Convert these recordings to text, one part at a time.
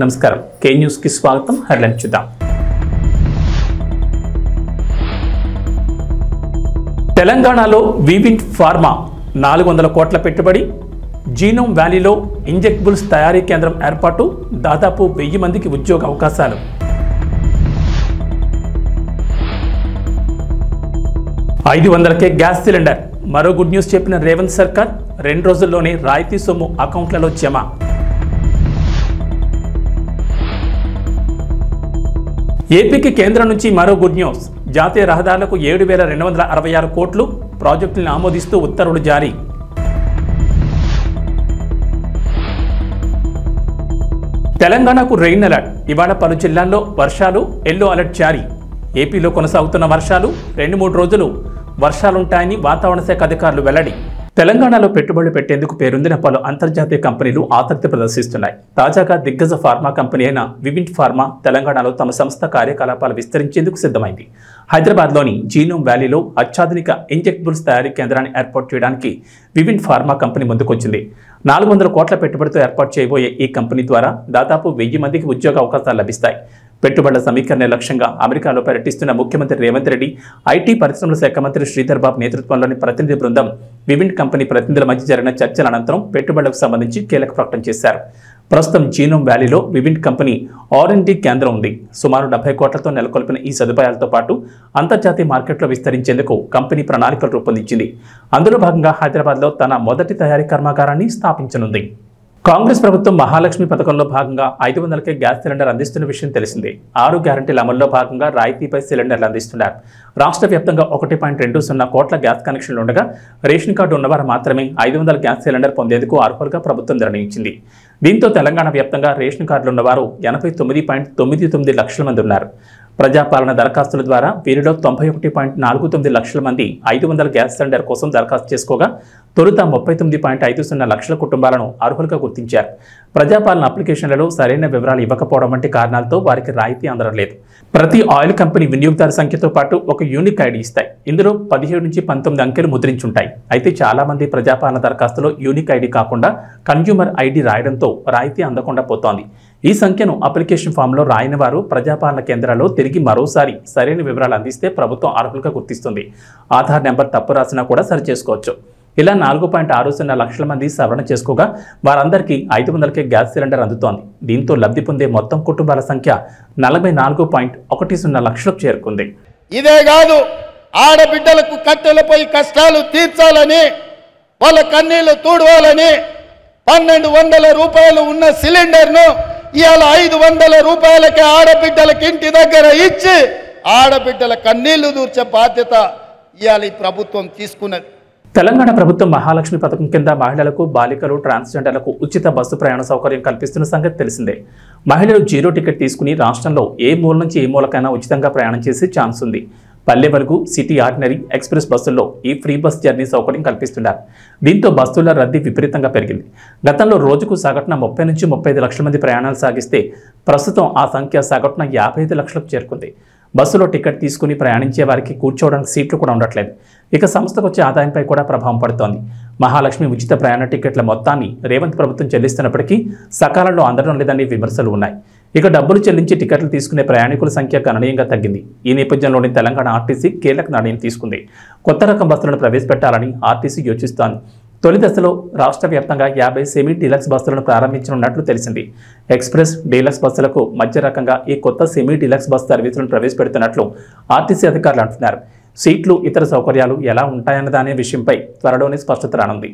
నమస్కారం కే న్యూస్ కి స్వాగతం. హెడ్లైన్ చూద్దాం. తెలంగాణలో వివింట్ ఫార్మా 400 కోట్ల పెట్టుబడి, జీనోమ్ వ్యాలీలో ఇంజెక్టబుల్స్ తయారీ కేంద్రం ఏర్పాటు, దాదాపు 1000 మందికి ఉద్యోగ అవకాశాలు. 500కే గ్యాస్ సిలిండర్, మరో గుడ్ న్యూస్ చెప్పిన రేవంత్ సర్కార్. 2 రోజుల్లోనే రాయితీ సొమ్ము అకౌంట్లలో జమ. ఏపీకి కేంద్రం నుంచి మరో గుడ్ న్యూస్. జాతీయ రహదారులకు 7,266 కోట్లు, ప్రాజెక్టులను ఆమోదిస్తూ ఉత్తర్వులు జారీ. తెలంగాణకు రెయిన్ అలర్ట్. ఇవాళ పలు జిల్లాల్లో వర్షాలు, ఎల్లో అలర్ట్ జారీ. ఏపీలో కొనసాగుతున్న వర్షాలు 2-3 రోజులు వర్షాలుంటాయని వాతావరణ శాఖ అధికారులు వెల్లడి. తెలంగాణలో పెట్టుబడులు పెట్టేందుకు పేరొందిన పలు అంతర్జాతీయ కంపెనీలు ఆసక్తి ప్రదర్శిస్తున్నాయి. తాజాగా దిగ్గజ ఫార్మా కంపెనీ అయిన వివింట్ ఫార్మా తెలంగాణలో తమ సంస్థ కార్యకలాపాలు విస్తరించేందుకు సిద్ధమైంది. హైదరాబాద్లోని జీనోమ్ వ్యాలీలో అత్యాధునిక ఇంజెక్టబుల్స్ తయారీ కేంద్రాన్ని ఏర్పాటు చేయడానికి వివింట్ ఫార్మా కంపెనీ ముందుకొచ్చింది. 400 కోట్ల పెట్టుబడితో ఏర్పాటు చేయబోయే ఈ కంపెనీ ద్వారా దాదాపు 1000 మందికి ఉద్యోగ అవకాశాలు లభిస్తాయి. పెట్టుబడుల సమీకరణ లక్ష్యంగా అమెరికాలో పర్యటిస్తున్న ముఖ్యమంత్రి రేవంత్ రెడ్డి, ఐటీ పరిశ్రమల శాఖ మంత్రి శ్రీధర్ బాబు నేతృత్వంలోని ప్రతినిధి బృందం వివింట్ కంపెనీ ప్రతినిధుల మధ్య జరిగిన చర్చల అనంతరం పెట్టుబడులకు సంబంధించి కీలక ప్రకటన చేశారు. ప్రస్తుతం జీనోమ్ వ్యాలీలో వివింట్ కంపెనీ R&D కేంద్రం ఉంది. సుమారు 70 కోట్లతో నెలకొల్పిన ఈ సదుపాయాలతో పాటు అంతర్జాతీయ మార్కెట్లో విస్తరించేందుకు కంపెనీ ప్రణాళికలు రూపొందించింది. అందులో భాగంగా హైదరాబాద్లో తన మొదటి తయారీ కర్మాగారాన్ని స్థాపించనుంది. కాంగ్రెస్ ప్రభుత్వం మహాలక్ష్మి పథకంలో భాగంగా 500కే గ్యాస్ సిలిండర్ అందిస్తున్న విషయం తెలిసిందే. 6 గ్యారంటీల అమల్లో భాగంగా రాయితీపై సిలిండర్లు అందిస్తున్నారు. రాష్ట్ర వ్యాప్తంగా 1.20 కోట్ల గ్యాస్ కనెక్షన్లు ఉండగా రేషన్ కార్డు ఉన్నవారు మాత్రమే 500 గ్యాస్ సిలిండర్ పొందేందుకు అర్హులుగా ప్రభుత్వం నిర్ణయించింది. దీంతో తెలంగాణ వ్యాప్తంగా రేషన్ కార్డులు ఉన్నవారు 89.99 లక్షల మంది ఉన్నారు. ప్రజాపాలన దరఖాస్తుల ద్వారా వీరిలో 91.49 లక్షల మంది 500 గ్యాస్ సిలిండర్ కోసం దరఖాస్తు చేసుకోగా తొలుత 39.50 లక్షల కుటుంబాలను అర్హులుగా గుర్తించారు. ప్రజాపాలన అప్లికేషన్లలో సరైన వివరాలు ఇవ్వకపోవడం వంటి కారణాలతో వారికి రాయితీ అందడం లేదు. ప్రతి ఆయిల్ కంపెనీ వినియోగదారు సంఖ్యతో పాటు ఒక యూనిక్ ఐడి ఇస్తాయి. ఇందులో 17 నుంచి 19 అంకెలు ముద్రించుంటాయి. అయితే చాలా మంది ప్రజాపాలన దరఖాస్తులో యూనిక్ ఐడి కాకుండా కన్జ్యూమర్ ఐడి రాయడంతో రాయితీ అందకుండా పోతోంది. ఈ సంఖ్యను అప్లికేషన్ ఫామ్లో రాయని వారు ప్రజాపాలన కేంద్రాల్లో తిరిగి మరోసారి సరైన వివరాలు అందిస్తే ప్రభుత్వం అర్హులుగా గుర్తిస్తుంది. ఆధార్ నెంబర్ తప్పు రాసినా కూడా సరిచేసుకోవచ్చు. ఇలా 4.60 లక్షల మంది సవరణ చేసుకోగా వారందరికీ 500కే గ్యాస్ సిలిండర్ అందుతోంది. దీంతో లబ్ధి పొందే మొత్తం కుటుంబాల సంఖ్య 44.10 లక్షలకు చేరుకుంది. ఇదే కాదు, ఆడబిడ్డలకు కట్టెలపై కష్టాలు తీర్చాలని, వాళ్ళ కన్నీళ్లు తూడవాలని 1200 రూపాయలు ఉన్న సిలిండర్ను ఇవాళ 500 రూపాయలకి ఆడబిడ్డలకి ఇంటి దగ్గర ఇచ్చి ఆడబిడ్డల కన్నీళ్లు దూర్చే బాధ్యత ఇవాళ ఈ ప్రభుత్వం తీసుకున్నది. తెలంగాణ ప్రభుత్వం మహాలక్ష్మి పథకం కింద మహిళలకు, బాలికలు, ట్రాన్స్జెండర్లకు ఉచిత బస్సు ప్రయాణ సౌకర్యం కల్పిస్తున్న సంగతి తెలిసిందే. మహిళలు 0 టికెట్ తీసుకుని రాష్ట్రంలో ఏ మూల నుంచి ఏ మూలకైనా ఉచితంగా ప్రయాణం చేసే ఛాన్స్ ఉంది. పల్లె వరకు, సిటీ ఆర్డినరీ, ఎక్స్ప్రెస్ బస్సుల్లో ఈ ఫ్రీ బస్ జర్నీ సౌకర్యం కల్పిస్తున్నారు. దీంతో బస్సుల రద్దీ విపరీతంగా పెరిగింది. గతంలో రోజుకు సగటున 30 నుంచి 35 లక్షల మంది ప్రయాణాలు సాగిస్తే ప్రస్తుతం ఆ సంఖ్య సగటున 55 లక్షలకు చేరుకుంది. బస్సులో టికెట్ తీసుకుని ప్రయాణించే వారికి కూర్చోవడానికి సీట్లు కూడా ఉండట్లేదు. ఇక సంస్థకు వచ్చే ఆదాయంపై కూడా ప్రభావం పడుతోంది. మహాలక్ష్మి ఉచిత ప్రయాణ టికెట్ల మొత్తాన్ని రేవంత్ ప్రభుత్వం చెల్లిస్తున్నప్పటికీ సకాలంలో అందడం లేదని విమర్శలు ఉన్నాయి. ఇక డబ్బులు చెల్లించి టికెట్లు తీసుకునే ప్రయాణికుల సంఖ్య గణనీయంగా తగ్గింది. ఈ నేపథ్యంలోని తెలంగాణ ఆర్టీసీ కీలక నిర్ణయం తీసుకుంది. కొత్త రకం బస్సులను ప్రవేశపెట్టాలని ఆర్టీసీ యోచిస్తోంది. తొలి దశలో రాష్ట్ర వ్యాప్తంగా 50 సెమీ డీలక్స్ బస్సులను ప్రారంభించనున్నట్లు తెలిసింది. ఎక్స్ప్రెస్, డీలక్స్ బస్సులకు మధ్య రకంగా ఈ కొత్త సెమీ డీలక్స్ బస్ సర్వీసులను ప్రవేశపెడుతున్నట్లు ఆర్టీసీ అధికారులు అంటున్నారు. సీట్లు, ఇతర సౌకర్యాలు ఎలా ఉంటాయన్నదానే విషయంపై త్వరలోనే స్పష్టత రానుంది.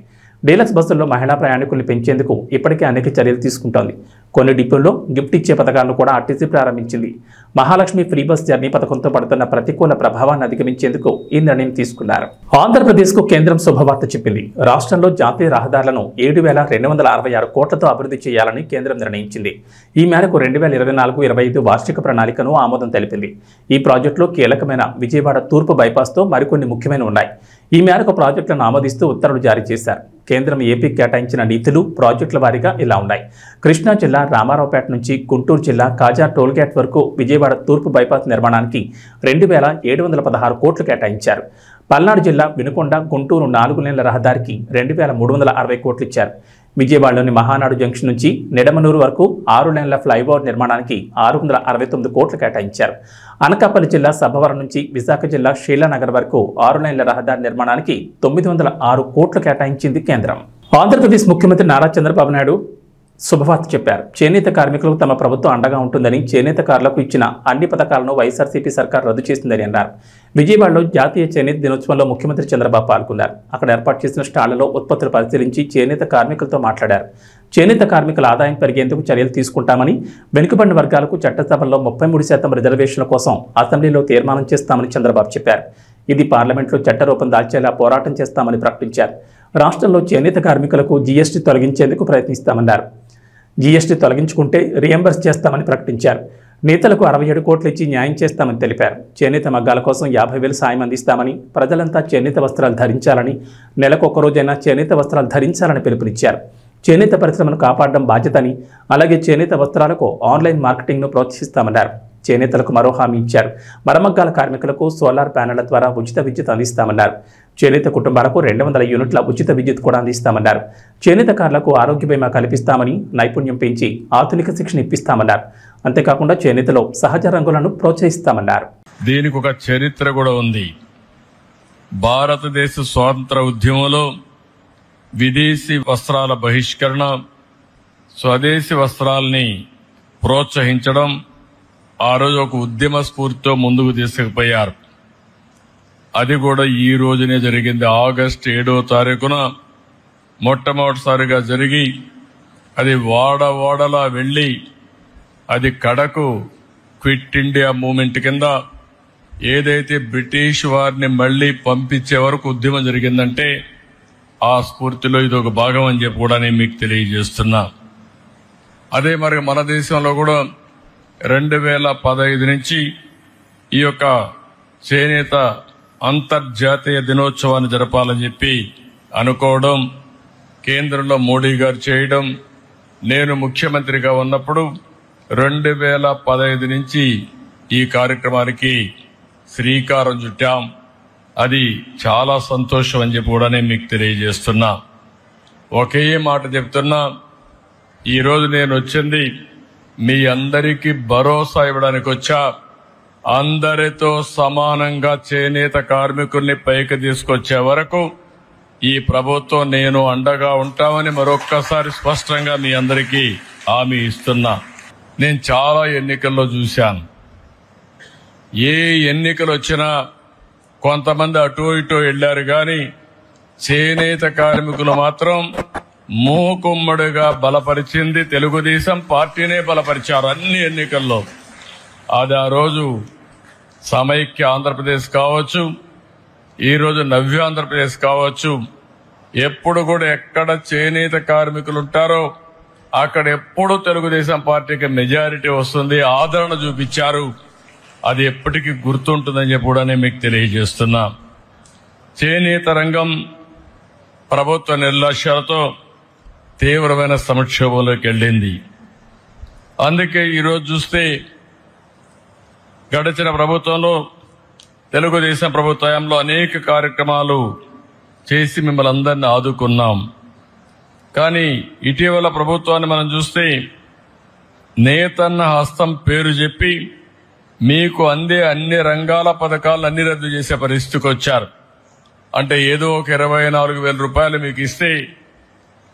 డీలక్స్ బస్సుల్లో మహిళా ప్రయాణికుల్ని పెంచేందుకు ఇప్పటికే అనేక చర్యలు తీసుకుంటోంది. కొన్ని డిపోల్లో గిఫ్ట్ ఇచ్చే పథకాలను కూడా ఆర్టీసీ ప్రారంభించింది. మహాలక్ష్మి ఫ్రీ బస్ జర్నీ పథకంతో పడుతున్న ప్రతికూల ప్రభావాన్ని అధిగమించేందుకు ఈ నిర్ణయం తీసుకున్నారు. ఆంధ్రప్రదేశ్కు కేంద్రం శుభవార్త చెప్పింది. రాష్ట్రంలో జాతీయ రహదారులను 7,266 కోట్లతో అభివృద్ధి చేయాలని కేంద్రం నిర్ణయించింది. ఈ మేరకు 2024-25 వార్షిక ప్రణాళికను ఆమోదం తెలిపింది. ఈ ప్రాజెక్టులో కీలకమైన విజయవాడ తూర్పు బైపాస్తో మరికొన్ని ముఖ్యమైన ఉన్నాయి. ఈ మేరకు ప్రాజెక్టులను ఆమోదిస్తూ ఉత్తర్వులు జారీ చేశారు. కేంద్రం ఏపీకి కేటాయించిన నిధులు ప్రాజెక్టుల వారీగా ఇలా ఉన్నాయి. కృష్ణా జిల్లా రామారావుపేట నుంచి గుంటూరు జిల్లా కాజా టోల్గేట్ వరకు విజయవాడ తూర్పు బైపాస్ నిర్మాణానికి 2,716 కోట్లు కేటాయించారు. పల్నాడు జిల్లా వినుకొండ గుంటూరు 4 లేన్ల రహదారికి 2,360 కోట్లు ఇచ్చారు. విజయవాడలోని మహానాడు జంక్షన్ నుంచి నిడమనూరు వరకు 6 లేన్ల ఫ్లైఓవర్ నిర్మాణానికి 669 కోట్లు కేటాయించారు. అనకాపల్లి జిల్లా సభవరం నుంచి విశాఖ జిల్లా షీలానగర్ వరకు 6 లేన్ల రహదారి నిర్మాణానికి 906 కోట్లు కేటాయించింది కేంద్రం. ఆంధ్రప్రదేశ్ ముఖ్యమంత్రి నారా చంద్రబాబు నాయుడు శుభవార్త చెప్పారు. చేనేత కార్మికులకు తమ ప్రభుత్వం అండగా ఉంటుందని, చేనేతకారులకు ఇచ్చిన అన్ని పథకాలను వైఎస్ఆర్సీపీ సర్కార్ రద్దు చేసిందని అన్నారు. విజయవాడలో జాతీయ చేనేత దినోత్సవంలో ముఖ్యమంత్రి చంద్రబాబు పాల్గొన్నారు. అక్కడ ఏర్పాటు చేసిన స్టాళ్లలో ఉత్పత్తులు పరిశీలించి చేనేత కార్మికులతో మాట్లాడారు. చేనేత కార్మికుల ఆదాయం పెరిగేందుకు చర్యలు తీసుకుంటామని, వెనుకబడిన వర్గాలకు చట్టసభల్లో 33% రిజర్వేషన్ల కోసం అసెంబ్లీలో తీర్మానం చేస్తామని చంద్రబాబు చెప్పారు. ఇది పార్లమెంట్లో చట్టరూపం దాల్చేలా పోరాటం చేస్తామని ప్రకటించారు. రాష్ట్రంలో చేనేత కార్మికులకు జీఎస్టీ తొలగించేందుకు ప్రయత్నిస్తామన్నారు. జీఎస్టీ తొలగించుకుంటే రియంబర్స్ చేస్తామని ప్రకటించారు. నేతలకు 67 కోట్లు ఇచ్చి న్యాయం చేస్తామని తెలిపారు. చేనేత మగ్గాల కోసం 50,000 సాయం అందిస్తామని, ప్రజలంతా చేనేత వస్త్రాలు ధరించాలని, నెలకు ఒక్కరోజైనా చేనేత వస్త్రాలు ధరించాలని పిలుపునిచ్చారు. చేనేత పరిశ్రమను కాపాడడం బాధ్యతని, అలాగే చేనేత వస్త్రాలకు ఆన్లైన్ మార్కెటింగ్ను ప్రోత్సహిస్తామన్నారు. చేనేతలకు మరో హామీ ఇచ్చారు. మరమగ్గాల కార్మికులకు సోలార్ ప్యానెళ్ల ద్వారా ఉచిత విద్యుత్ అందిస్తామన్నారు. చేనేత కుటుంబాలకు 200 యూనిట్ల ఉచిత విద్యుత్ కూడా అందిస్తామన్నారు. చేనేతకారులకు ఆరోగ్య బీమా కల్పిస్తామని, నైపుణ్యం పెంచి ఆధునిక శిక్షణ ఇప్పిస్తామన్నారు. అంతేకాకుండా చేనేతలో సహజ రంగులను ప్రోత్సహిస్తామన్నారు. దీనికి ఒక చరిత్ర కూడా ఉంది. భారతదేశ స్వాతంత్ర ఉద్యమంలో విదేశీ వస్త్రాల బహిష్కరణ, స్వదేశీ వస్త్రాల్ని ప్రోత్సహించడం ఆ రోజు ఒక ఉద్యమ స్ఫూర్తితో ముందుకు తీసుకుపోయారు. అది కూడా ఈ రోజునే జరిగింది. ఆగస్టు 7వ తారీఖున మొట్టమొదటిసారిగా జరిగి, అది వాడలా వెళ్లి, అది కడకు క్విట్ ఇండియా మూవ్మెంట్ కింద ఏదైతే బ్రిటిష్ వారిని మళ్లీ పంపించే వరకు ఉద్యమం జరిగిందంటే ఆ స్ఫూర్తిలో ఇది ఒక భాగం అని చెప్పి కూడా నేను మీకు తెలియజేస్తున్నా. అదే మరి మన దేశంలో కూడా 2015 నుంచి ఈ యొక్క చేనేత అంతర్జాతీయ దినోత్సవాన్ని జరపాలని చెప్పి అనుకోవడం, కేంద్రంలో మోడీ గారు చేయడం, నేను ముఖ్యమంత్రిగా ఉన్నప్పుడు 2015 నుంచి ఈ కార్యక్రమానికి శ్రీకారం చుట్టాం. అది చాలా సంతోషం అని చెప్పి కూడా నేను మీకు తెలియజేస్తున్నా. ఒకే మాట చెప్తున్నా, ఈరోజు నేను వచ్చింది మీ అందరికీ భరోసా ఇవ్వడానికి వచ్చా. అందరితో సమానంగా చేనేత కార్మికుల్ని పైకి తీసుకొచ్చే వరకు ఈ ప్రభుత్వం నేను అండగా ఉంటామని మరొక్కసారి స్పష్టంగా మీ అందరికీ హామీ ఇస్తున్నా. నేను చాలా ఎన్నికల్లో చూశాను. ఏ ఎన్నికలు వచ్చినా కొంతమంది అటూ ఇటూ వెళ్లారు కానీ చేనేత కార్మికులు మాత్రం మూకుమ్మడిగా బలపరిచింది తెలుగుదేశం పార్టీనే బలపరిచారు అన్ని ఎన్నికల్లో. అది ఆ రోజు సమైక్య ఆంధ్రప్రదేశ్ కావచ్చు, ఈ రోజు నవ్య ఆంధ్రప్రదేశ్ కావచ్చు, ఎప్పుడు కూడా ఎక్కడ చేనేత కార్మికులు ఉంటారో అక్కడ ఎప్పుడు తెలుగుదేశం పార్టీకి మెజారిటీ వస్తుంది, ఆదరణ చూపించారు. అది ఎప్పటికీ గుర్తుంటుందని చెప్పి కూడా నేను మీకు తెలియజేస్తున్నా. చేనేత రంగం ప్రభుత్వ నిర్లక్ష్యాలతో తీవ్రమైన సంక్షోభంలోకి వెళ్ళింది. అందుకే ఈరోజు చూస్తే గడిచిన ప్రభుత్వంలో, తెలుగుదేశం ప్రభుత్వంలో అనేక కార్యక్రమాలు చేసి మిమ్మల్ని అందరినీ ఆదుకున్నాం. కానీ ఇటీవల ప్రభుత్వాన్ని మనం చూస్తే నేతన్న హస్తం పేరు చెప్పి మీకు అందే అన్ని రంగాల పథకాలను అన్ని రద్దు చేసే పరిస్థితికి వచ్చారు. అంటే ఏదో ఒక 24,000 రూపాయలు మీకు ఇస్తే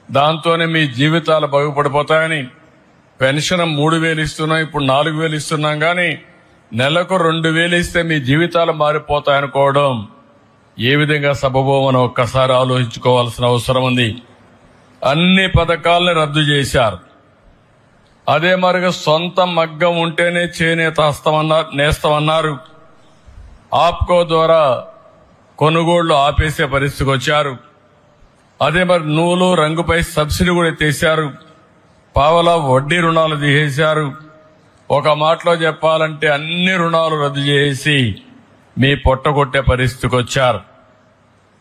దాంతోనే మీ జీవితాలు బాగుపడిపోతాయని, పెన్షన్ 3,000 ఇస్తున్నాం, ఇప్పుడు 4,000 ఇస్తున్నాం, కానీ నెలకు 2,000 ఇస్తే మీ జీవితాలు మారిపోతాయనుకోవడం ఏ విధంగా సబబోమని ఒక్కసారి ఆలోచించుకోవాల్సిన అవసరం ఉంది. అన్ని పథకాలని రద్దు చేశారు. అదే మరిగా సొంత మగ్గం ఉంటేనే చేనేత నేస్తామన్నారు. ఆప్కో ద్వారా కొనుగోళ్లు ఆపేసే పరిస్థితికి వచ్చారు. అదే మరి నూలు రంగుపై సబ్సిడీ కూడా ఎత్తేశారు. పావలా వడ్డీ రుణాలు తీసేశారు. ఒక మాటలో చెప్పాలంటే అన్ని రుణాలు రద్దు చేసి మీ పొట్టగొట్టే పరిస్థితికి వచ్చారు.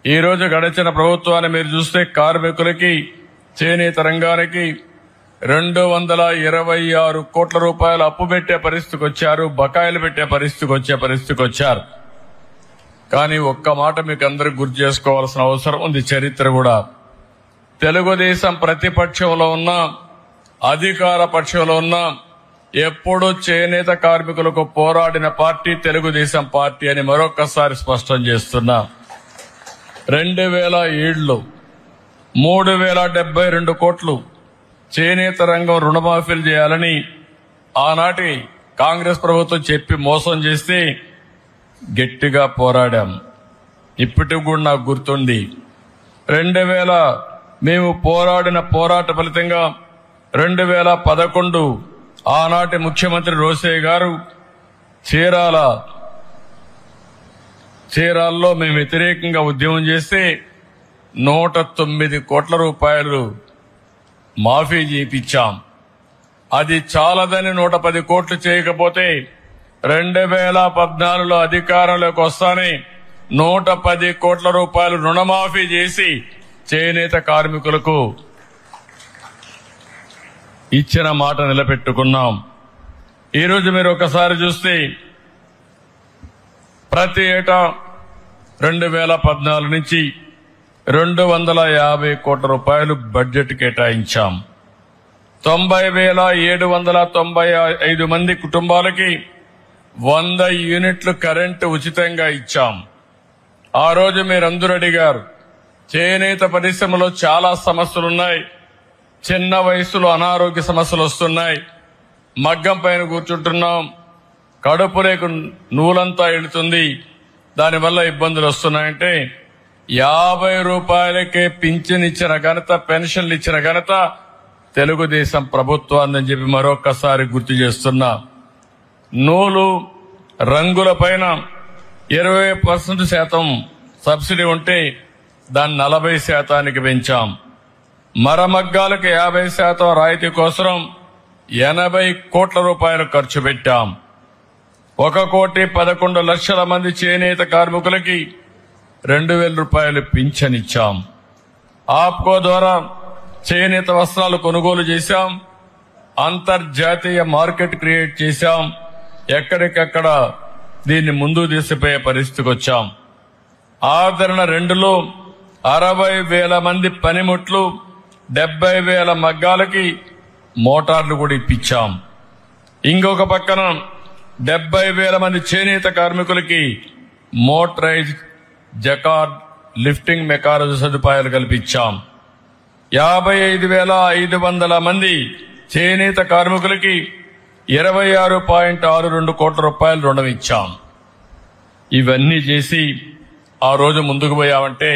ఈ రోజు గడిచిన ప్రభుత్వాన్ని మీరు చూస్తే కార్మికులకి, చేనేత రంగానికి 226 కోట్ల రూపాయలు అప్పు పెట్టే పరిస్థితికి వచ్చారు, బకాయిలు పెట్టే పరిస్థితికి వచ్చారు. కానీ ఒక్క మాట మీకు అందరికి గుర్తు చేసుకోవాల్సిన అవసరం ఉంది. చరిత్ర కూడా తెలుగుదేశం ప్రతిపక్షంలో ఉన్నా అధికార పక్షంలో ఉన్నా ఎప్పుడూ చేనేత కార్మికులకు పోరాడిన పార్టీ తెలుగుదేశం పార్టీ అని మరొక్కసారి స్పష్టం చేస్తున్నా. 2007లో 3072 కోట్లు చేనేత రంగం రుణమాఫీలు చేయాలని ఆనాటి కాంగ్రెస్ ప్రభుత్వం చెప్పి మోసం చేస్తే గట్టిగా పోరాడాం. ఇప్పటికి కూడా నాకు గుర్తుంది. 2000 మేము పోరాడిన పోరాట ఫలితంగా 2011 ఆనాటి ముఖ్యమంత్రి రోసయ్య గారు చీరాల్లో మేము వ్యతిరేకంగా ఉద్యమం చేస్తే 109 కోట్ల రూపాయలు మాఫీ చేయించాం. అది చాలదని 110 కోట్లు చేయకపోతే 2014లో అధికారంలోకి వస్తానే 110 కోట్ల రూపాయలు రుణమాఫీ చేసి చేనేత కార్మికులకు ఇచ్చిన మాట నిలబెట్టుకున్నాం. ఈరోజు మీరు ఒకసారి చూస్తే ప్రతి ఏటా 2014 నుంచి 250 కోట్ల రూపాయలు బడ్జెట్ కేటాయించాం. 90,795 మంది కుటుంబాలకి 100 యూనిట్లు కరెంటు ఉచితంగా ఇచ్చాం. ఆ రోజు మీరందరూ అడిగారు, చేనేత పరిశ్రమలో చాలా సమస్యలున్నాయి, చిన్న వయసులో అనారోగ్య సమస్యలు వస్తున్నాయి, మగ్గం పైన కూర్చుంటున్నాం, కడుపులోకి నూలంతా వెళుతుంది, దానివల్ల ఇబ్బందులు వస్తున్నాయంటే 50 రూపాయలకే పింఛన్ ఇచ్చిన ఘనత, పెన్షన్లు ఇచ్చిన ఘనత తెలుగుదేశం ప్రభుత్వాన్ని చెప్పి మరొక్కసారి గుర్తు చేస్తున్నా. నూలు రంగుల పైన 20% సబ్సిడీ ఉంటే దాన్ని 40% పెంచాం. మరమగ్గాలకు 50% రాయితీ కోసం 80 కోట్ల రూపాయలు ఖర్చు పెట్టాం. 1,11,00,000 మంది చేనేత కార్మికులకి 2,000 రూపాయలు పింఛన్ ఇచ్చాం. ఆప్కో ద్వారా చేనేత వస్త్రాలు కొనుగోలు చేశాం. అంతర్జాతీయ మార్కెట్ క్రియేట్ చేశాం. ఎక్కడికక్కడ దీన్ని ముందుకు తీసుకుపోయే పరిస్థితికి వచ్చాం. ఆదరణ 2లో 60,000 మంది పనిముట్లు, 70,000 మగ్గాలకి మోటార్లు కూడా ఇప్పించాం. ఇంకొక పక్కన 70,000 మంది చేనేత కార్మికులకి మోటరైజ్ జకార్డ్ లిఫ్టింగ్ మెకానిజం సదుపాయాలు కల్పించాం. 55,500 మంది చేనేత కార్మికులకి 26.62 కోట్ల రూపాయలు రుణం ఇచ్చాం. ఇవన్నీ చేసి ఆ రోజు ముందుకు పోయామంటే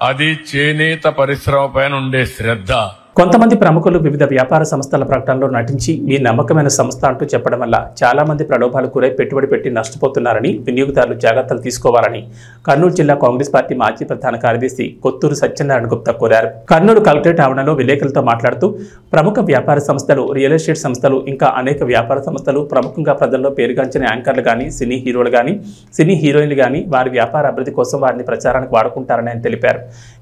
అది చేనేత పరిశ్రమ పైన ఉండే శ్రద్ధ. కొంతమంది ప్రముఖులు వివిధ వ్యాపార సంస్థల ప్రకటనలో నటించి మీ నమ్మకమైన సంస్థ అంటూ చెప్పడం వల్ల చాలా మంది ప్రలోభాలకు గురై పెట్టుబడి పెట్టి నష్టపోతున్నారని వినియోగదారులు జాగ్రత్తలు తీసుకోవాలని కర్నూలు జిల్లా కాంగ్రెస్ పార్టీ మాజీ ప్రధాన కార్యదర్శి కొత్తూరు సత్యనారాయణ గుప్తా కోరారు. కర్నూలు కలెక్టరేట్ ఆవరణలో విలేకరులతో మాట్లాడుతూ ప్రముఖ వ్యాపార సంస్థలు, రియల్ ఎస్టేట్ సంస్థలు, ఇంకా అనేక వ్యాపార సంస్థలు ప్రముఖంగా ప్రజల్లో పేరుగాంచిన యాంకర్లు కానీ, సినీ హీరోలు కానీ, సినీ హీరోయిన్లు కానీ వారి వ్యాపార అభివృద్ధి కోసం వారిని ప్రచారానికి వాడుకుంటారని ఆయన తెలిపారు.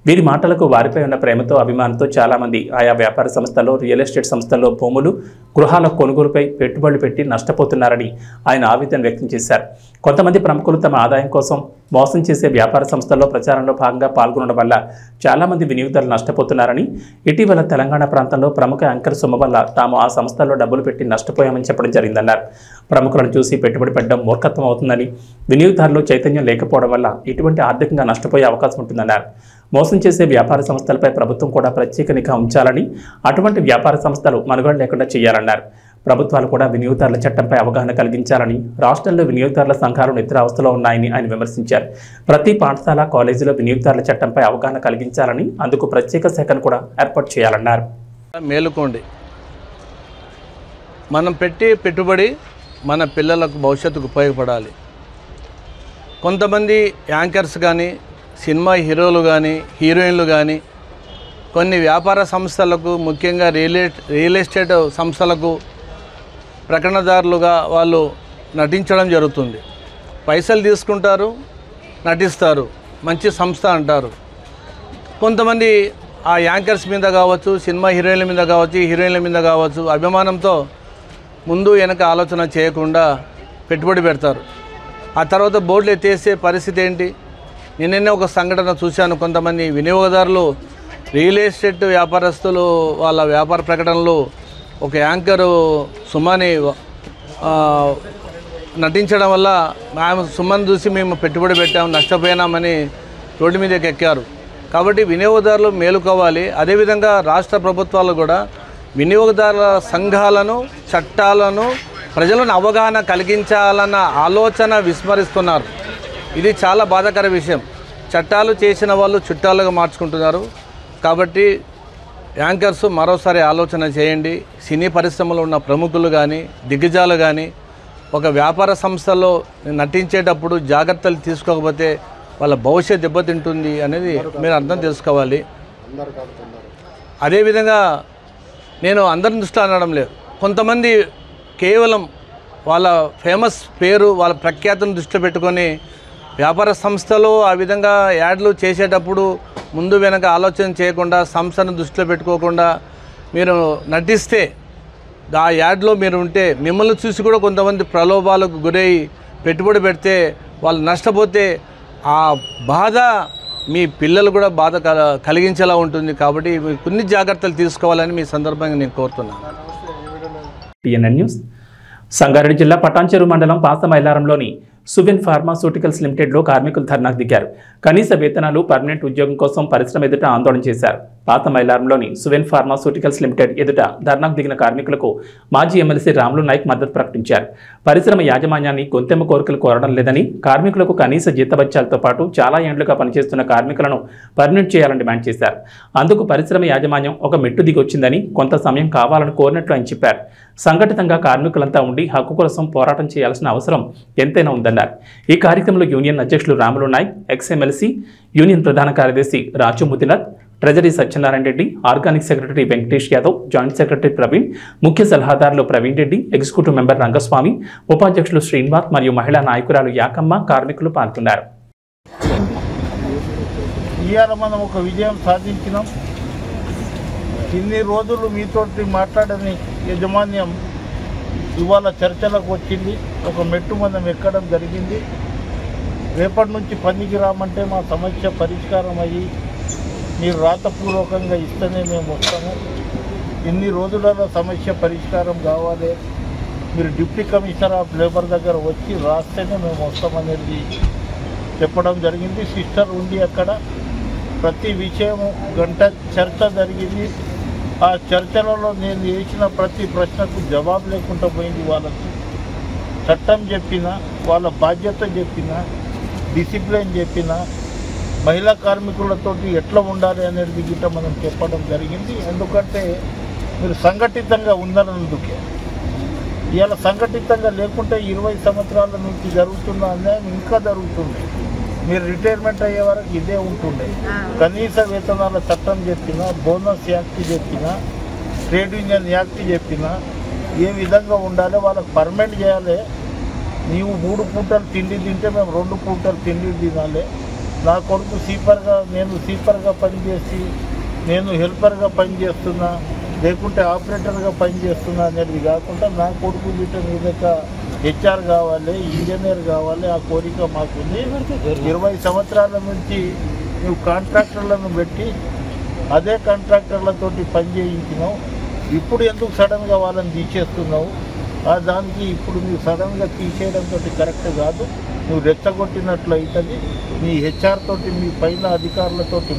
వీరి మాటలకు వారిపై ఉన్న ప్రేమతో, అభిమానంతో చాలా మంది ఆయా వ్యాపార సంస్థల్లో, రియల్ ఎస్టేట్ సంస్థల్లో భూములు, గృహాల కొనుగోలుపై పెట్టుబడులు పెట్టి నష్టపోతున్నారని ఆయన ఆవేదన వ్యక్తం చేశారు. కొంతమంది ప్రముఖులు తమ ఆదాయం కోసం మోసం చేసే వ్యాపార సంస్థల్లో ప్రచారంలో భాగంగా పాల్గొనడం వల్ల చాలా మంది వినియోగదారులు నష్టపోతున్నారని, ఇటీవల తెలంగాణ ప్రాంతంలో ప్రముఖ యాంకర్ సొమ్ము వల్ల తాము ఆ సంస్థల్లో డబ్బులు పెట్టి నష్టపోయామని చెప్పడం జరిగిందన్నారు. ప్రముఖులను చూసి పెట్టుబడి పెట్టడం మూర్ఖత్వం అవుతుందని, వినియోగదారులు చైతన్యం లేకపోవడం వల్ల ఇటువంటి ఆర్థికంగా నష్టపోయే అవకాశం ఉంటుందన్నారు. మోసం చేసే వ్యాపార సంస్థలపై ప్రభుత్వం కూడా ప్రత్యేక నిఘా ఉంచాలని, అటువంటి వ్యాపార సంస్థలు మనుగడ లేకుండా చేయాలన్నారు. ప్రభుత్వాలు కూడా వినియోగదారుల చట్టంపై అవగాహన కలిగించాలని, రాష్ట్రంలో వినియోగదారుల సంఘాలు నిద్రావస్థలో ఉన్నాయని ఆయన విమర్శించారు. ప్రతి పాఠశాల, కాలేజీలో వినియోగదారుల చట్టంపై అవగాహన కలిగించాలని, అందుకు ప్రత్యేక శాఖను కూడా ఏర్పాటు చేయాలన్నారు. మేలుకోండి, మనం పెట్టే పెట్టుబడి మన పిల్లలకు భవిష్యత్తుకు ఉపయోగపడాలి. కొంతమంది యాంకర్స్ కానీ, సినిమా హీరోలు కానీ, హీరోయిన్లు కానీ కొన్ని వ్యాపార సంస్థలకు, ముఖ్యంగా రియల్ ఎస్టేట్ సంస్థలకు ప్రకటనదారులుగా వాళ్ళు నటించడం జరుగుతుంది. పైసలు తీసుకుంటారు, నటిస్తారు, మంచి సంస్థ అంటారు. కొంతమంది ఆ యాంకర్స్ మీద కావచ్చు, సినిమా హీరోయిన్ల మీద కావచ్చు, హీరోయిన్ల మీద కావచ్చు అభిమానంతో ముందు వెనక ఆలోచన చేయకుండా పెట్టుబడి పెడతారు. ఆ తర్వాత బోర్డులు ఎత్తేసే పరిస్థితి ఏంటి? నిన్ననే ఒక సంఘటన చూశాను. కొంతమంది వినియోగదారులు రియల్ ఎస్టేట్ వ్యాపారస్తులు వాళ్ళ వ్యాపార ప్రకటనలు ఒక యాంకరు సుమని నటించడం వల్ల ఆమె సుమన్ చూసి మేము పెట్టుబడి పెట్టాము నష్టపోయినామని రోడ్డు మీదకి ఎక్కారు. కాబట్టి వినియోగదారులు మేలుకోవాలి. అదేవిధంగా రాష్ట్ర ప్రభుత్వాలు కూడా వినియోగదారుల సంఘాలను చట్టాలను ప్రజలను అవగాహన కలిగించాలన్న ఆలోచన విస్మరిస్తున్నారు. ఇది చాలా బాధాకర విషయం. చట్టాలు చేసిన వాళ్ళు చుట్టాలుగా మార్చుకుంటున్నారు. కాబట్టి యాంకర్స్ మరోసారి ఆలోచన చేయండి. సినీ పరిశ్రమలో ఉన్న ప్రముఖులు కానీ దిగ్గజాలు కానీ ఒక వ్యాపార సంస్థలో నటించేటప్పుడు జాగ్రత్తలు తీసుకోకపోతే వాళ్ళ భవిష్యత్తు దెబ్బతింటుంది అనేది మీరు అర్థం చేసుకోవాలి. అదేవిధంగా నేను అందరిని దృష్టిలో అనడం లేదు. కొంతమంది కేవలం వాళ్ళ ఫేమస్ పేరు వాళ్ళ ప్రఖ్యాతిని దృష్టిలో పెట్టుకొని వ్యాపార సంస్థలో ఆ విధంగా యాడ్లు చేసేటప్పుడు ముందు వెనక ఆలోచన చేయకుండా సంస్థను దృష్టిలో పెట్టుకోకుండా మీరు నటిస్తే ఆ యాడ్లో మీరు ఉంటే మిమ్మల్ని చూసి కూడా కొంతమంది ప్రలోభాలకు గురై పెట్టుబడి పెడితే వాళ్ళు నష్టపోతే ఆ బాధ మీ పిల్లలు కూడా బాధ కలిగించేలా ఉంటుంది. కాబట్టి కొన్ని జాగ్రత్తలు తీసుకోవాలని మీ సందర్భంగా నేను కోరుతున్నాను. TNN news. సంగారెడ్డి జిల్లా పటాన్చెరు మండలం పాసమైలారంలోని సువెన్ ఫార్మాస్యూటికల్స్ లిమిటెడ్లో కార్మికులు ధర్నాకు దిగారు. కనీస వేతనాలు పర్మనెంట్ ఉద్యోగం కోసం పరిశ్రమ ఎదుట ఆందోళన చేశారు. పాతమైలారంలోని సువెన్ ఫార్మాస్యూటికల్స్ లిమిటెడ్ ఎదుట ధర్నాకు దిగిన కార్మికులకు మాజీ ఎమ్మెల్సీ రాములు నాయక్ మద్దతు ప్రకటించారు. పరిశ్రమ యాజమాన్యాన్ని గొంతెమ్మ కోరికలు కోరడం లేదని, కార్మికులకు కనీస జీతభత్యాలతో పాటు చాలా ఏండ్లుగా పనిచేస్తున్న కార్మికులను పర్మనెంట్ చేయాలని డిమాండ్ చేశారు. అందుకు పరిశ్రమ యాజమాన్యం ఒక మెట్టు దిగొచ్చిందని, కొంత సమయం కావాలని కోరినట్లు ఆయన చెప్పారు. సంఘటితంగా కార్మికులంతా ఉండి హక్కు కోసం పోరాటం చేయాల్సిన అవసరం ఎంతైనా ఉందన్నారు. ఈ కార్యక్రమంలో యూనియన్ అధ్యక్షులు రాములు నాయక్, ఎక్స్ఎమ్మెల్సీ యూనియన్ ప్రధాన కార్యదర్శి Raju Mudinath, treasury Satyanarayana Reddy, organic secretary Venkatesh Yadav, joint secretary Praveen, ముఖ్య సలహాదారులు ప్రవీణ్ రెడ్డి, ఎగ్జిక్యూటివ్ మెంబర్ రంగస్వామి, ఉపాధ్యక్షులు శ్రీనివాస్ మరియు మహిళా నాయకురాలు యాకమ్మ కార్మికులు పాల్గొన్నారు. ఇవాళ మనం ఒక విజయం సాధించినాం. ఇన్ని రోజులు మీతోటి మాట్లాడని యాజమాన్యం ఇవాళ చర్చలకు వచ్చింది. ఒక మెట్టు మనం ఎక్కడం జరిగింది. రేపటి నుంచి పనికి రామంటే మా సమస్య పరిష్కారం అయ్యి మీరు రాతపూర్వకంగా ఇస్తేనే మేము వస్తాము. ఇన్ని రోజులలో సమస్య పరిష్కారం కావాలి. మీరు డిప్యూటీ కమిషనర్ ఆఫ్ లేబర్ దగ్గర వచ్చి రాస్తేనే మేము వస్తామనేది చెప్పడం జరిగింది. సిస్టర్ ఉంది అక్కడ. ప్రతి విషయము గంట చర్చ జరిగింది. ఆ చర్చలలో నేను వేసిన ప్రతి ప్రశ్నకు జవాబు లేకుండా పోయింది. వాళ్ళకు చట్టం చెప్పినా, వాళ్ళ బాధ్యత చెప్పినా, డిసిప్లిన్ చెప్పినా, మహిళా కార్మికులతో ఎట్లా ఉండాలి అనేది గిట్ట మనం చెప్పడం జరిగింది. ఎందుకంటే మీరు సంఘటితంగా ఉన్నందుకే. ఇవాళ సంఘటితంగా లేకుంటే 20 సంవత్సరాల నుంచి జరుగుతున్న అన్యాయం ఇంకా జరుగుతుంది. మీరు రిటైర్మెంట్ అయ్యే వరకు ఇదే ఉంటుండే. కనీస వేతనాల చట్టం చెప్పినా, బోనస్ యాక్ట్ చెప్పినా, ట్రేడ్ యూనియన్ యాక్ట్ చెప్పినా ఏ విధంగా ఉండాలి, వాళ్ళకి పర్మనెంట్ చేయాలి. నీవు 3 పూటలు తిండి తింటే మేము 2 పూటలు తిండి తినాలి. నా కొడుకు నేను సీపర్గా పనిచేసి నేను హెల్పర్గా పనిచేస్తున్నా, లేకుంటే ఆపరేటర్గా పనిచేస్తున్నా అనేది కాకుండా నా కొడుకు గిట్ట మీదక హెచ్ఆర్ కావాలి, ఇంజనీర్ కావాలి. ఆ కోరిక మాకుంది. 20 సంవత్సరాల నుంచి నువ్వు కాంట్రాక్టర్లను పెట్టి అదే కాంట్రాక్టర్లతోటి పని చేయించినావు. ఇప్పుడు ఎందుకు సడన్గా వాళ్ళని తీసేస్తున్నావు? దానికి ఇప్పుడు నువ్వు సడన్గా తీసేయడంతో కరెక్ట్ కాదు. నువ్వు రెచ్చగొట్టినట్లు అవుతుంది. మీ హెచ్ఆర్ తోటి, మీ పైన అధికారులతోటి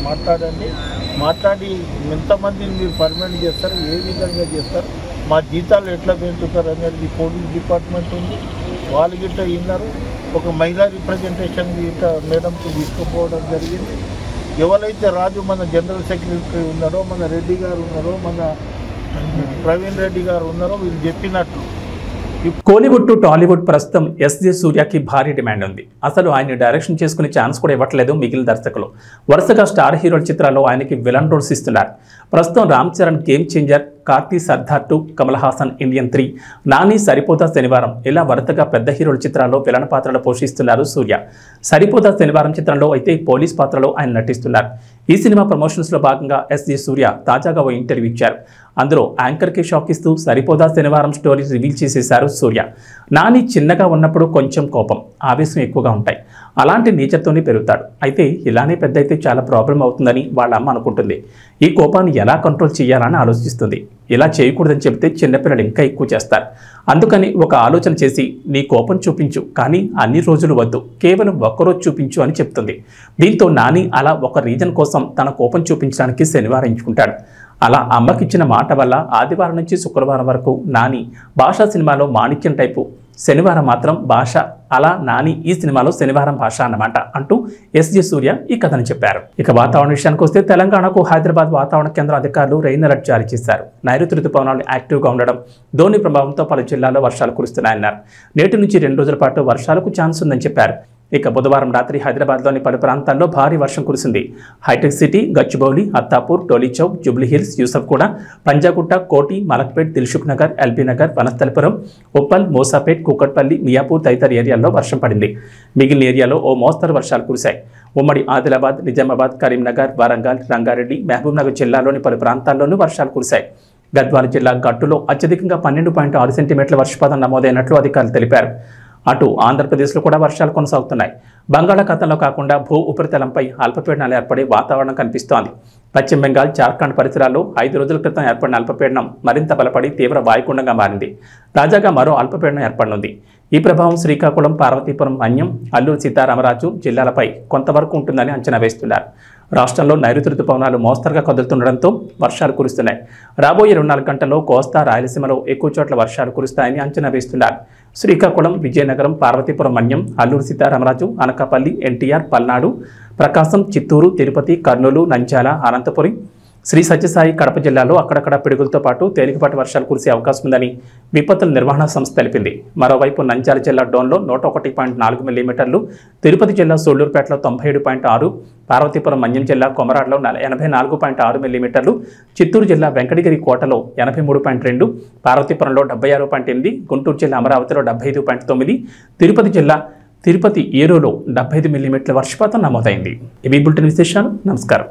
మాట్లాడి ఎంతమందిని మీరు పర్మనెంట్ చేస్తారు, ఏ విధంగా చేస్తారు, మా జీతాలు ఎట్లా పెంచుతారు అనేది పోలీస్ డిపార్ట్మెంట్ ఉంది. వాళ్ళు గిట్ట విన్నారు. ఒక మహిళా రిప్రజెంటేషన్ గిట్ట మేడంకు తీసుకుపోవడం జరిగింది. ఎవరైతే రాజు మన జనరల్ సెక్రటరీ ఉన్నారో, మన రెడ్డి గారు ఉన్నారో, మన ప్రవీణ్ రెడ్డి గారు ఉన్నారో వీళ్ళు చెప్పినట్లు కోలీవుడ్ టు టాలీవుడ్ ప్రస్తుతం ఎస్జే సూర్యకి భారీ డిమాండ్ ఉంది. అసలు ఆయన డైరెక్షన్ చేసుకునే ఛాన్స్ కూడా ఇవ్వట్లేదు మిగిలిన దర్శకులు. వరుసగా స్టార్ హీరోల చిత్రాల్లో ఆయనకి విలన్ రోల్స్ ఇస్తున్నారు. ప్రస్తుతం Ram Charan game changer, Karthi Sardar 2, Kamal Haasan Indian 3, Nani Saripodhaa Sanivaaram ఇలా వరుసగా పెద్ద హీరోల చిత్రాల్లో విలన్ పాత్రలు పోషిస్తున్నారు సూర్య. సరిపోతా శనివారం చిత్రంలో అయితే పోలీస్ పాత్రలో ఆయన నటిస్తున్నారు. ఈ సినిమా ప్రమోషన్స్లో భాగంగా ఎస్జే సూర్య తాజాగా ఓ ఇంటర్వ్యూ ఇచ్చారు. అందులో యాంకర్కి షాక్ ఇస్తూ సరిపోదా శనివారం స్టోరీ రివీల్ చేసేశారు సూర్య. నాని చిన్నగా ఉన్నప్పుడు కొంచెం కోపం, ఆవేశం ఎక్కువగా ఉంటాయి. అలాంటి నేచర్తోనే పెరుగుతాడు. అయితే ఇలానే పెద్ద అయితే చాలా ప్రాబ్లం అవుతుందని వాళ్ళ అమ్మ అనుకుంటుంది. ఈ కోపాన్ని ఎలా కంట్రోల్ చేయాలని ఆలోచిస్తుంది. ఇలా చేయకూడదని చెబితే చిన్నపిల్లలు ఇంకా ఎక్కువ చేస్తారు. అందుకని ఒక ఆలోచన చేసి నీ కోపం చూపించు, కానీ అన్ని రోజులు వద్దు, కేవలం ఒక్కరోజు చూపించు అని చెప్తుంది. దీంతో నాని అలా ఒక రీజన్ కోసం తన కోపం చూపించడానికి శనివారం ఎంచుకుంటాడు. అలా అమ్మకిచ్చిన మాట వల్ల ఆదివారం నుంచి శుక్రవారం వరకు నాని భాషా సినిమాలో మాణిక్యం టైపు, శనివారం మాత్రం భాష. అలా నాని ఈ సినిమాలో శనివారం భాష అన్నమాట అంటూ ఎస్జే సూర్య ఈ కథను చెప్పారు. ఇక వాతావరణ విషయానికి వస్తే తెలంగాణకు హైదరాబాద్ వాతావరణ కేంద్ర అధికారులు రెయిన్ అలర్ట్ జారీ చేశారు. నైరుతి రుతుపవనాలు యాక్టివ్గా ఉండడం, ధోని ప్రభావంతో పలు జిల్లాల్లో వర్షాలు కురుస్తున్నాయన్నారు. నేటి నుంచి 2 రోజుల పాటు వర్షాలకు ఛాన్స్ ఉందని చెప్పారు. ఇక బుధవారం రాత్రి హైదరాబాద్లోని పలు ప్రాంతాల్లో భారీ వర్షం కురిసింది. హైటెక్ సిటీ, గచ్చిబౌలి, అత్తాపూర్, టోలీచౌక్, జూబ్లీహిల్స్, యూసఫ్గూడ, పంజాగుట్ట, కోటి, మలక్పేట్, దిల్సుఖ్ నగర్, ఎల్బీ నగర్, వనస్థలిపురం, ఉప్పల్, మోసాపేట్, కూకట్పల్లి, మియాపూర్ తదితర ఏరియాల్లో వర్షం పడింది. మిగిలిన ఏరియాలో ఓ మోస్తరు వర్షాలు కురిశాయి. ఉమ్మడి ఆదిలాబాద్, నిజామాబాద్, కరీంనగర్, వరంగల్, రంగారెడ్డి, మహబూబ్నగర్ జిల్లాలోని పలు ప్రాంతాల్లోనూ వర్షాలు కురిశాయి. గద్వాల జిల్లా గట్టులో అత్యధికంగా 12.6 సెంటీమీటర్ల వర్షపాతం నమోదైనట్లు అధికారులు తెలిపారు. అటు ఆంధ్రప్రదేశ్లో కూడా వర్షాలు కొనసాగుతున్నాయి. బంగాళాఖాతంలో కాకుండా భూ ఉపరితలంపై అల్పపీడనాలు ఏర్పడే వాతావరణం కనిపిస్తోంది. పశ్చిమ బెంగాల్, జార్ఖండ్ పరిసరాల్లో 5 రోజుల క్రితం ఏర్పడిన అల్పపీడనం మరింత బలపడి తీవ్ర వాయుగుండంగా మారింది. తాజాగా మరో అల్పపీడనం ఏర్పడనుంది. ఈ ప్రభావం శ్రీకాకుళం, పార్వతీపురం, మన్యం, అల్లూరు సీతారామరాజు జిల్లాలపై కొంతవరకు ఉంటుందని అంచనా వేస్తున్నారు. రాష్ట్రంలో నైరుతి రుతుపవనాలు మోస్తరుగా కదులుతుండడంతో వర్షాలు కురుస్తున్నాయి. రాబోయే 24 గంటల్లో కోస్తా, రాయలసీమలో ఎక్కువ చోట్ల వర్షాలు కురుస్తాయని అంచనా వేస్తున్నారు. శ్రీకాకుళం, విజయనగరం, పార్వతీపురం, మన్యం, అల్లూరు సీతారామరాజు, అనకాపల్లి, ఎన్టీఆర్, పల్నాడు, ప్రకాశం, చిత్తూరు, తిరుపతి, కర్నూలు, నంద్యాల, అనంతపురం, శ్రీ సత్యసాయి, కడప జిల్లాలో అక్కడక్కడ పిడుగులతో పాటు తేలికపాటి వర్షాలు కురిసే అవకాశం ఉందని విపత్తుల నిర్వహణ సంస్థ తెలిపింది. మరోవైపు నంద్యాల జిల్లా డోన్లో 101.4 మిల్లీమీటర్లు, తిరుపతి జిల్లా సూళ్లూరుపేటలో 97.6, పార్వతీపురం, మన్యం జిల్లా కొమరాడలో 84.6 మిల్లీమీటర్లు, చిత్తూరు జిల్లా వెంకటగిరి కోటలో 83.2, పార్వతీపురంలో 76.8, గుంటూరు జిల్లా అమరావతిలో 75.9, తిరుపతి జిల్లా తిరుపతి ఏరోలో 75 మిల్లీమీటర్ల వర్షపాతం నమోదైంది. ఇవి బులెటిన్ విశేషాలు. నమస్కారం.